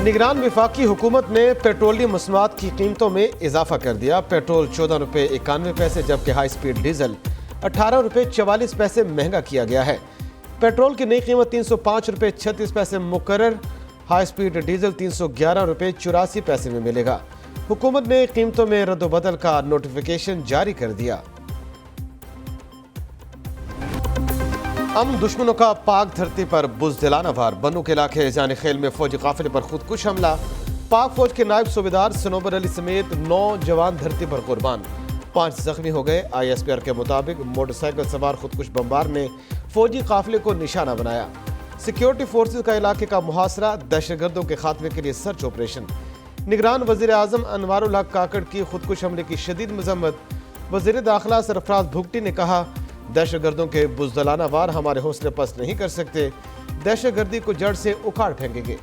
निगरान वफाकी हुकूमत ने पेट्रोलियम मसनूआत की कीमतों में इजाफा कर दिया। पेट्रोल 14 रुपये 91 पैसे जबकि हाई स्पीड डीजल 18 रुपये 44 पैसे महंगा किया गया है। पेट्रोल की नई कीमत 305 रुपये 36 पैसे मुकर्रर, हाई स्पीड डीजल 311 रुपये 84 पैसे में मिलेगा। हुकूमत ने कीमतों में रद्दबदल का नोटिफिकेशन जारी कर दिया। दुश्मनों का पाक धरती पर बुज़दिलाना वार, बन्नू के इलाके जाने खेल में फौजी काफिले पर खुदकुश हमला। पाक फौज के नायब सूबेदार सनोबर अली समेत 9 जवान धरती पर कुर्बान, 5 जख्मी हो गए। ISPR के मुताबिक मोटरसाइकिल सवार खुदकुश बमबार ने फौजी काफिले को निशाना बनाया। सिक्योरिटी फोर्सेज का इलाके का मुहासरा, दहशतगर्दों के खात्मे के लिए सर्च ऑपरेशन। निगरान वज़ीर आज़म अनवारुल हक काकड़ की खुदकुश हमले की शदीद मजम्मत। वज़ीर दाखिला सरफराज भुगटी ने कहा, दहशतगर्दों के बुज़दिलाना वार हमारे हौसले पस्त नहीं कर सकते, दहशतगर्दी को जड़ से उखाड़ फेंकेंगे।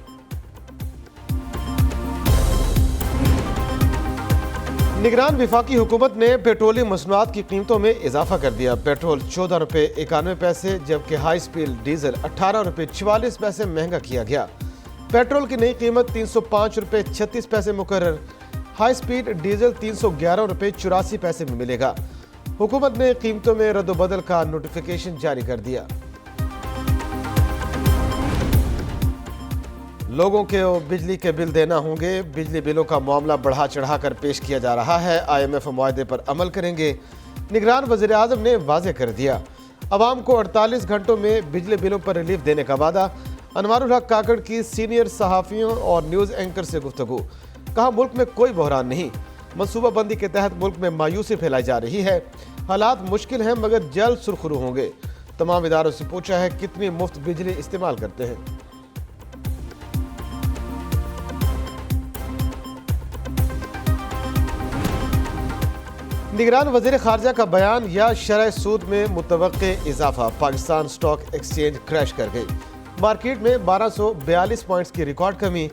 निगरान वफाकी हुकूमत ने पेट्रोलियम मसनूआत की कीमतों में इजाफा कर दिया। पेट्रोल 14 रुपये 91 पैसे जबकि हाई स्पीड डीजल 18 रुपये 44 पैसे महंगा किया गया। पेट्रोल की नई कीमत 305 रुपये 36 पैसे मुकर्रर, हाई स्पीड डीजल 311 रुपये 84 पैसे में मिलेगा। हुकूमत ने कीमतों में रद्दबदल का नोटिफिकेशन जारी कर दिया। लोगों के बिजली के बिल देना होंगे, बिजली बिलों का मामला बढ़ा चढ़ा कर पेश किया जा रहा है। IMF मुआहदे पर अमल करेंगे, निगरान वज़ीर आज़म ने वाज़ेह कर दिया। अवाम को 48 घंटों में बिजली बिलों पर रिलीफ देने का वादा। अनवारुल हक काकड़ की सीनियर सहाफ़ियों और न्यूज़ एंकर से गुफ्तगू, कहा मुल्क में कोई बहरान नहीं, मनसूबाबंदी के तहत मुल्क में मायूसी फैलाई जा रही है। हालात मुश्किल हैं मगर जल्द सुरखरू होंगे। तमाम इदारों से पूछा है कितनी मुफ्त बिजली इस्तेमाल करते हैं। निगरान वज़ीर ख़ारजा का बयान, या शरह सूद में मुतवक्के इजाफा, पाकिस्तान स्टॉक एक्सचेंज क्रैश कर गई। मार्केट में 1242 पॉइंट्स की रिकॉर्ड कमी,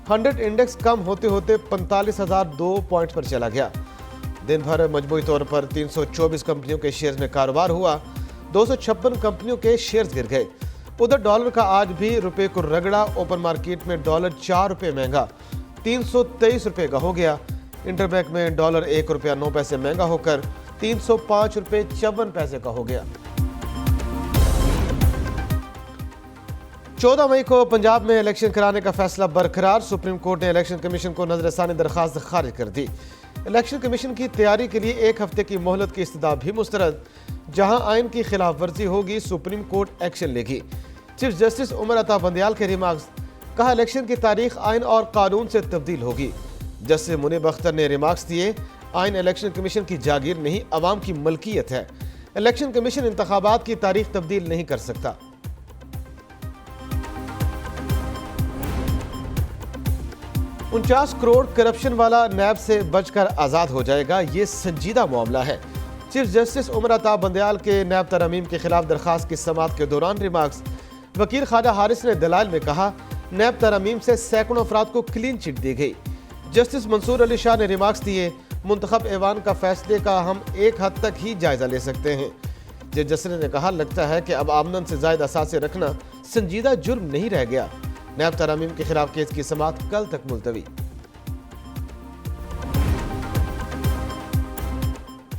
100 इंडेक्स कम होते होते 45,002 पॉइंट पर चला गया। दिन भर मजमूई तौर पर 324 कंपनियों के शेयर्स में कारोबार हुआ, 256 कंपनियों के शेयर्स गिर गए। उधर डॉलर का आज भी रुपए को रगड़ा, ओपन मार्केट में डॉलर 4 रुपये महंगा 323 रुपये का हो गया। इंटरबैंक में डॉलर 1 रुपया 9 पैसे महंगा होकर 305 रुपये 54 पैसे का हो गया। 14 मई को पंजाब में इलेक्शन कराने का फैसला बरकरार, सुप्रीम कोर्ट ने इलेक्शन कमीशन को नजरसानी दरखास्त खारिज कर दी। इलेक्शन कमीशन की तैयारी के लिए 1 हफ्ते की मोहलत की इस्तदा भी मुस्तरद। जहां आइन की खिलाफ वर्जी होगी सुप्रीम कोर्ट एक्शन लेगी। चीफ जस्टिस उमर अता बंदयाल के रिमार्क्स, कहा इलेक्शन की तारीख आइन और कानून से तब्दील होगी। जस्टिस मुनीब अख्तर ने रिमार्क्स दिए, आइन इलेक्शन कमीशन की जागीर नहीं, अवाम की मलकियत है। इलेक्शन कमीशन इंतखाबात की तारीख तब्दील नहीं कर सकता। $49 करोड़ करप्शन वाला नैब से बचकर आज़ाद हो जाएगा, ये संजीदा मामला है। चीफ जस्टिस उमर अता बंदयाल के नैब तरमीम के खिलाफ दरखास्त की समाअत के दौरान रिमार्क्स। वकील ख्वाजा हारिस ने दलाइल में कहा, नैब तरमीम से सैकड़ों अफराद को क्लीन चिट दी गई। जस्टिस मंसूर अली शाह ने रिमार्क्स दिए, मुंतखब ऐवान का फैसले का हम एक हद तक ही जायजा ले सकते हैं। चीफ जस्टिस ने कहा, लगता है कि अब आमदन से ज़ायद असासे रखना संजीदा जुर्म नहीं रह गया। नैब तरमीम के खिलाफ केस की समाअत कल तक मुलतवी।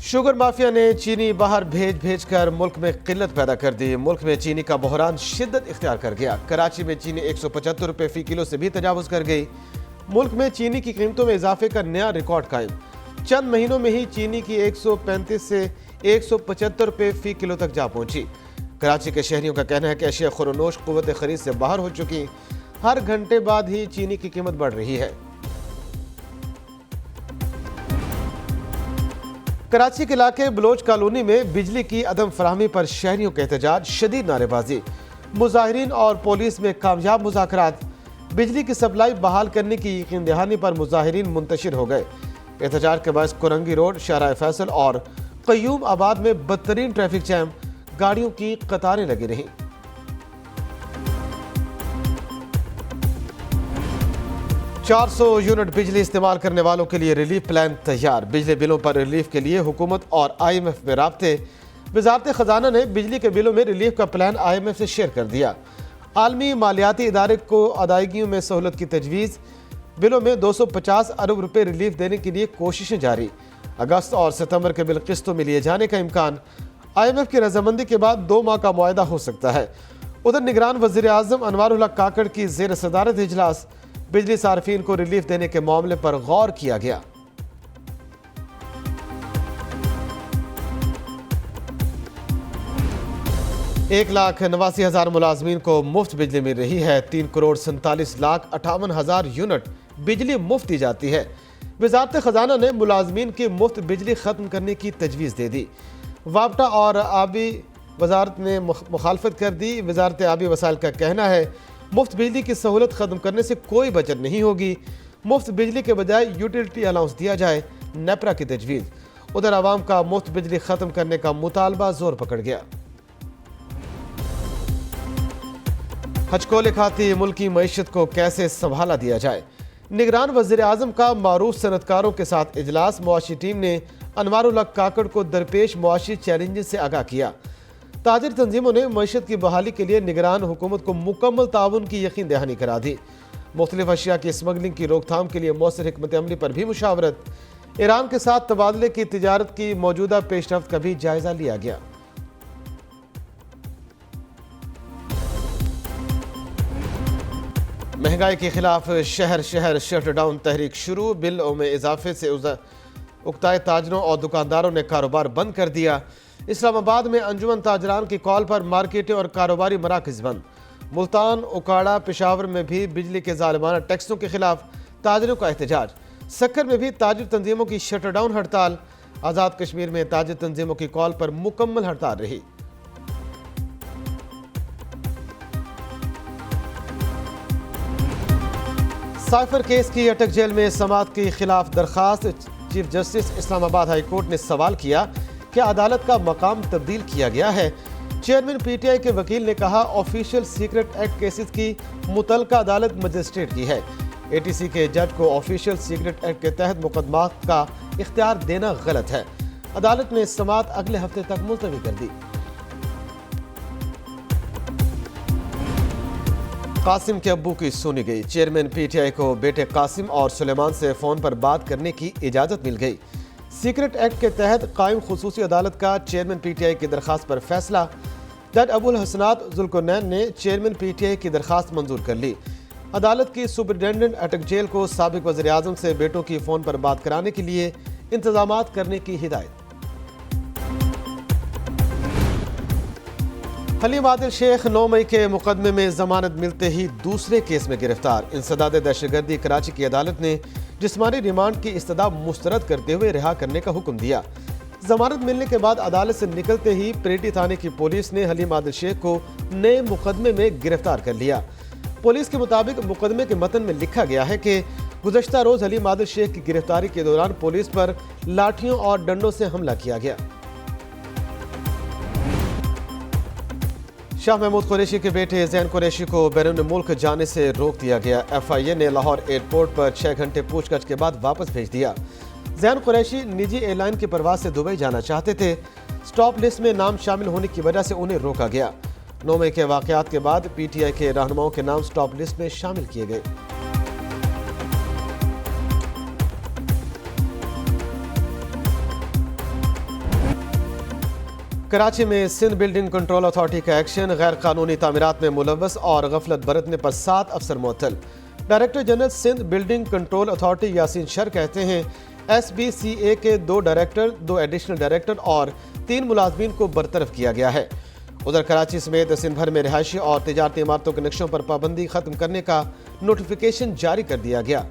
शुगर माफिया ने चीनी बाहर भेज कर मुल्क में किल्लत पैदा कर दी। मुल्क में चीनी का बहरान शिद्दत इख्तियार कर गया। कराची में चीनी 175 रुपये फी किलो से भी तजावुज कर गई। मुल्क में चीनी की कीमतों में इजाफे का नया रिकॉर्ड कायम। चंद महीनों में ही चीनी की 135 से 175 रुपये फी किलो तक जा पहुंची। कराची के शहरियों का कहना है कि अशिया खुरनोश कुव्वत खरीद से बाहर हो चुकी, हर घंटे बाद ही चीनी की कीमत बढ़ रही है। कराची के इलाके बलोच कॉलोनी में बिजली की अदम फराहमी पर शहरियों के एहतजाज, शदीद नारेबाजी, मुजाहिरीन और पुलिस में कामयाब मुज़ाकरात। बिजली की सप्लाई बहाल करने की यकीन दहानी पर मुजाहिरीन मुंतशिर हो गए। एहतजाज के बायस कुरंगी रोड, शाहराह फैसल और क़य्यूम आबाद में बदतरीन ट्रैफिक जैम, गाड़ियों की कतारें लगी रहीं। 400 यूनिट बिजली इस्तेमाल करने वालों के लिए रिलीफ प्लान तैयार। बिजली बिलों पर रिलीफ के लिए हुकूमत और IMF में राब्ते। वज़ारत ख़जाना ने बिजली के बिलों में रिलीफ का प्लान IMF से शेयर कर दिया। आलमी मालियाती इदारे को अदायगियों में सहूलत की तजवीज़। بلوں میں 250 ارب روپے ریلیف دینے کے لیے کوششیں جاری۔ اگست اور ستمبر کے بل قسطوں میں لیے جانے کا امکان۔ IMF کی رضامندی کے بعد 2 ماہ کا معاہدہ ہو سکتا ہے۔ ادھر نگران وزیر اعظم انوار الحق کاکڑ کی زیر صدارت اجلاس، بجلی صارفین کو ریلیف دینے کے معاملے پر غور کیا گیا۔ ایک 1,89,000 ملازمین کو مفت بجلی مل رہی ہے۔ 3,47,58,000 یونٹ بجلی مفت دی جاتی ہے۔ وزارت خزانہ نے ملازمین کی مفت بجلی ختم کرنے کی تجویز دے دی۔ وابٹا اور آبی وزارت نے مخالفت کر دی۔ وزارت آبی وسائل کا کہنا ہے مفت بجلی کی سہولت ختم کرنے سے کوئی بچت نہیں ہوگی، مفت بجلی کے بجائے یوٹیلٹی الاؤنس دیا جائے، نیپرا کی تجویز۔ ادھر عوام کا مفت بجلی ختم کرنے کا مطالبہ زور پکڑ گیا۔ ہچکولے کھاتی ملکی معیشت کو کیسے سنبھالا دیا جائے، نگران وزیر اعظم کا معروف صنعتکاروں کے ساتھ اجلاس۔ معاشی ٹیم نے انوار الحق کاکڑ کو درپیش معاشی چیلنجز سے آگاہ کیا۔ تاجر تنظیموں نے معیشت کی بحالی کے لیے نگران حکومت کو مکمل تعاون کی یقین دہانی کرا دی۔ مختلف اشیاء کی اسمگلنگ کی روک تھام کے لیے مؤثر حکمت عملی پر بھی مشاورت۔ ایران کے ساتھ تبادلے کی تجارت کی موجودہ پیش رفت کا بھی جائزہ لیا گیا۔ مہنگائی کے خلاف شہر شہر شٹ ڈاؤن تحریک شروع۔ بلوں میں اضافے سے اکتائے تاجروں اور دکانداروں نے کاروبار بند کر دیا۔ اسلام آباد میں انجمن تاجران کی کال پر مارکیٹیں اور کاروباری مراکز بند۔ ملتان، اکاڑہ، پشاور میں بھی بجلی کے ظالمانہ ٹیکسوں کے خلاف تاجروں کا احتجاج۔ سکھر میں بھی تاجر تنظیموں کی شٹ ڈاؤن ہڑتال۔ آزاد کشمیر میں تاجر تنظیموں کی کال پر مکمل ہڑتال رہی۔ سائفر کیس کی اٹک جیل میں سماعت کے خلاف درخواست۔ چیف جسٹس اسلام آباد ہائی کورٹ نے سوال کیا کہ عدالت کا مقام تبدیل کیا گیا ہے۔ چیئرمین PTI کے وکیل نے کہا آفیشیل سیکرٹ ایکٹ کیسز کی متعلقہ عدالت مجسٹریٹ کی ہے۔ ATC کے جج کو آفیشیل سیکرٹ ایکٹ کے تحت مقدمات کا اختیار دینا غلط ہے۔ عدالت نے سماعت اگلے ہفتے تک ملتوی کر دی۔ قاسم کے ابو کی سنی گئی۔ چیئرمین PTI کو بیٹے قاسم اور سلیمان سے فون پر بات کرنے کی اجازت مل گئی۔ سیکرٹ ایکٹ کے تحت قائم خصوصی عدالت کا چیئرمین PTI کی درخواست پر فیصلہ۔ جج ابو الحسنات ذوالقرنین نے چیئرمین PTI کی درخواست منظور کر لی۔ عدالت کی سپرنٹینڈنٹ اٹک جیل کو سابق وزیر اعظم سے بیٹوں کی فون پر بات کرانے کے لیے انتظامات کرنے کی ہدایت۔ حلیم عادل شیخ 9 مئی کے مقدمے میں ضمانت ملتے ہی دوسرے کیس میں گرفتار۔ انسداد دہشت گردی کراچی کی عدالت نے جسمانی ریمانڈ کی استدعا مسترد کرتے ہوئے رہا کرنے کا حکم دیا۔ ضمانت ملنے کے بعد عدالت سے نکلتے ہی پریٹی تھانے کی پولیس نے حلیم عادل شیخ کو نئے مقدمے میں گرفتار کر لیا۔ پولیس کے مطابق مقدمے کے متن میں لکھا گیا ہے کہ گزشتہ روز حلیم عادل شیخ کی گرفتاری کے دوران پولیس پر لاٹھیوں اور ڈنڈوں سے حملہ کیا گیا۔ شاہ محمود قریشی کے بیٹے زین قریشی کو بیرون ملک جانے سے روک دیا گیا۔ FIA نے لاہور ایئرپورٹ پر 6 گھنٹے پوچھ گچھ کے بعد واپس بھیج دیا۔ زین قریشی نجی ایئر لائن کی پرواز سے دبئی جانا چاہتے تھے۔ سٹاپ لسٹ میں نام شامل ہونے کی وجہ سے انہیں روکا گیا۔ 9 مئی کے واقعات کے بعد PTI کے رہنماؤں کے نام سٹاپ لسٹ میں شامل کیے گئے۔ کراچی میں سندھ بلڈنگ کنٹرول اتھارٹی کا ایکشن۔ غیر قانونی تعمیرات میں ملوث اور غفلت برتنے پر 7 افسر معطل۔ Director general Sindh building control authority Yasin شر کہتے ہیں SBCA کے 2 ڈائریکٹر، 2 ایڈیشنل ڈائریکٹر اور 3 ملازمین کو برطرف کیا گیا ہے۔ ادھر کراچی سمیت سندھ بھر میں رہائشی اور تجارتی عمارتوں کے نقشوں پر پابندی ختم کرنے کا نوٹیفیکیشن جاری کر دیا گیا۔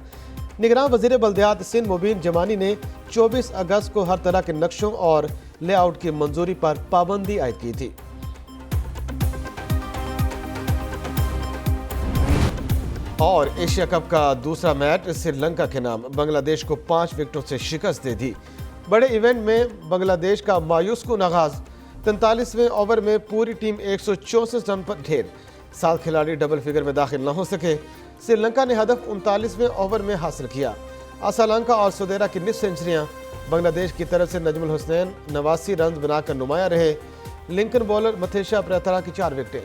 نگراں وزیر بلدیات سندھ مبین جمانی نے 24 اگست کو ہر طرح کے نقشوں اور لے آؤٹ کی منظوری پر پابندی عائد کی تھی۔ اور ایشیا کپ کا دوسرا میچ سری لنکا کے نام، بنگلہ دیش کو 5 وکٹوں سے شکست دے دی۔ بڑے ایونٹ میں بنگلہ دیش کا مایوس کن آغاز، 43ویں اوور میں پوری ٹیم 164 رن پر ڈھیر، 7 کھلاڑی ڈبل فگر میں داخل نہ ہو سکے۔ سری لنکا نے ہدف 39ویں اوور میں حاصل کیا۔ اسالنکا اور سودیرا کی نصف سنچریاں، بنگلہ دیش کی طرف سے نجم الحسنین 89 رنز بنا کر نمایاں رہے۔ لنکن بولر متھیشا پریتھرا کی 4 وکٹیں۔